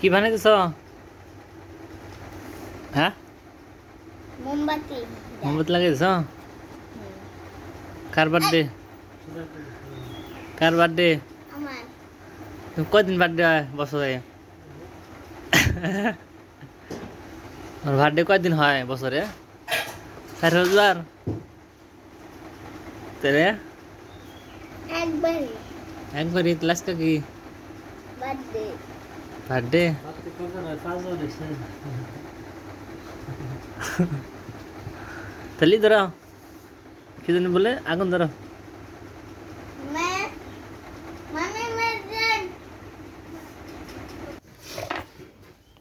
কি বানাইতেছ? হ্যাঁ, মোমবাতি। মোমবাতি লাগাইতেছ? কার বার্থডে? কার বার্থডে? আমার তুমি কয়দিন বার্থডে হয় বছরে? আমার বার্থডে কয়দিন হয় বছরে? 4 রোজবার? তাহলে একবারই একবারই ক্লাস কি বার্থডে। বার্থডে? তাহলে ধরাও, কি জানি বলে, আগুন ধরো। মে মানে মেজেন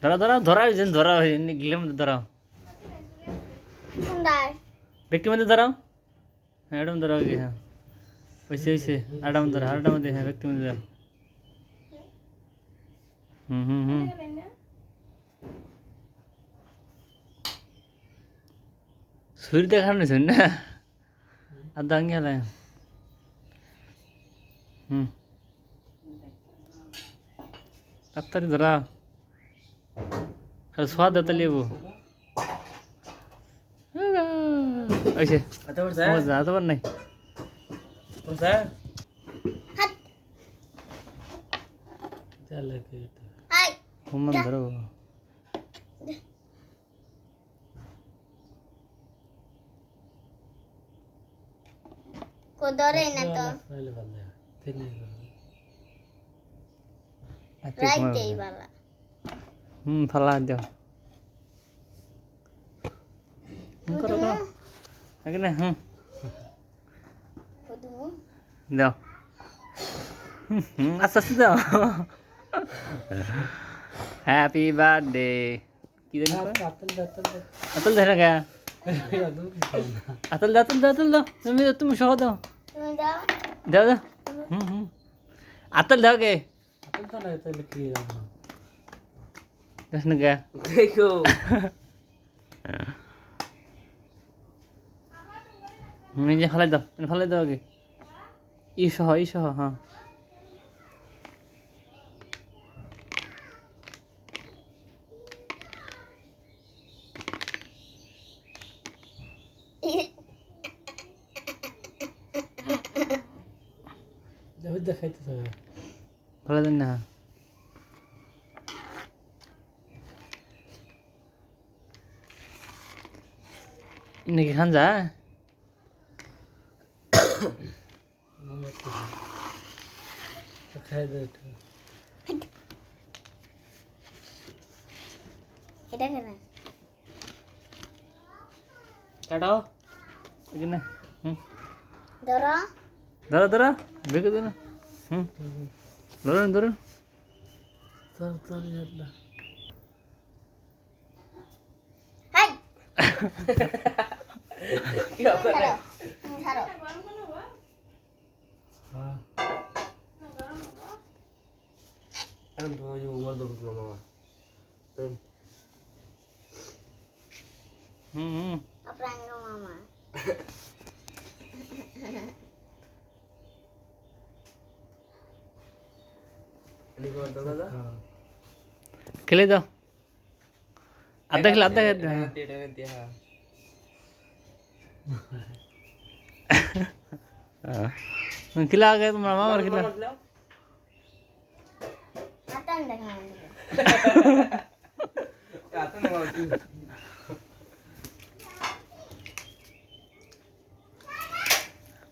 ধরা ধরা ধরা হয়েছে, ধরা হয়ে গেলে মধ্যে ধরাও, সুন্দর। ব্যক্তির মধ্যে ধরাও। হ্যাঁ, এটার মধ্যে ধরাও কি? হ্যাঁ, হয়েছে হয়েছে। আরেকটা মধ্যে ধরো, আরেকটা মধ্যে, হ্যাঁ, ব্যক্তির মধ্যে ধরো। হুম হুম হুম। ছুরি দেখানো নিয়েছেন না? আর দাঙ্গি হলে হুম, তাড়াতাড়ি ধরা। খালি সোয়াদ দিতে লিবো। ওইছে মজা তো নাই। হাত আই হুমান ধরো। কো ধরে না তো রাইতেই বালা। হুম, ফালা দাও। হুম, করো করো। আগে না, হুম, কদমু দাও। হুম হুম, আস্তে আস্তে দাও। Happy birthday. কি জানি কয়? আতল ধরে না কে? আতল দাও, আতল দাও, আতল দাও। তুমি সহ দাও। তুমি দাও। দাও দাও। হুম হুম, আতল দাও কে? দাস না কে? নিজে ফালাই দাও, ফালাই দাও আগে। ই সহ, ই সহ, হ্যাঁ। ফালাই দেন না। নাকি খান যায়? এটা কেন? কাটাও এখানে। হুম, ধরো। ধরো ধরো, বেঁকে দে না। হুম, ধরুন ধরুন। হাই ধরো। ধরো। হুম হুম, আপনাঙ্গ মামা। খেলে দাও। আধা খেলে, আধা খেলে। খিলা আগে তোমার মামার খিলা। হাতান দেখা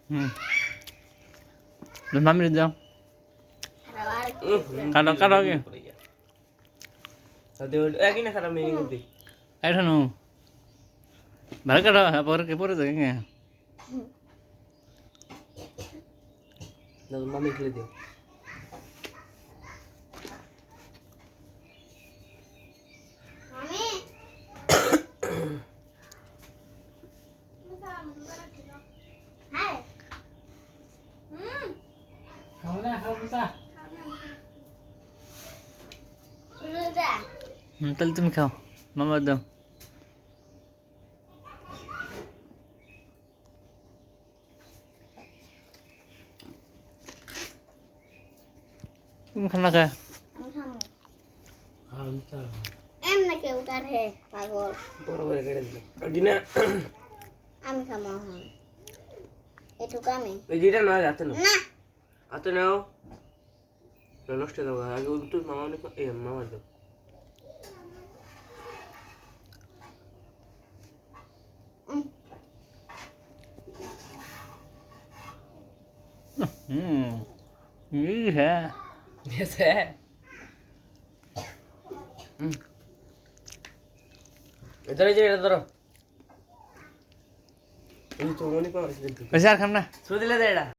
হুম, মামির দাও। আর কাটো কাটো আগে। কি এখন ভালো কাটো, হ্যাঁ, পরে পরে যাবে। মামি খেলে দিও। মামি হাই রুদা তাহলে তুমি খাও, মামা দাও। তুমি খাও না খা। আমি খামু এমনি কেউ কাটে পাগল বড় করে কেটে দিল দিনা আমি খামো এখন এটুকু আমি এই যেটা না হাতে নাও না হাতে নাও নষ্ট দাও আগে উল্টো মামা অনেক মামা দাও ये है ऐसे है इधर इधर ये तो नहीं पास वैसे यार खाना सुध ले दे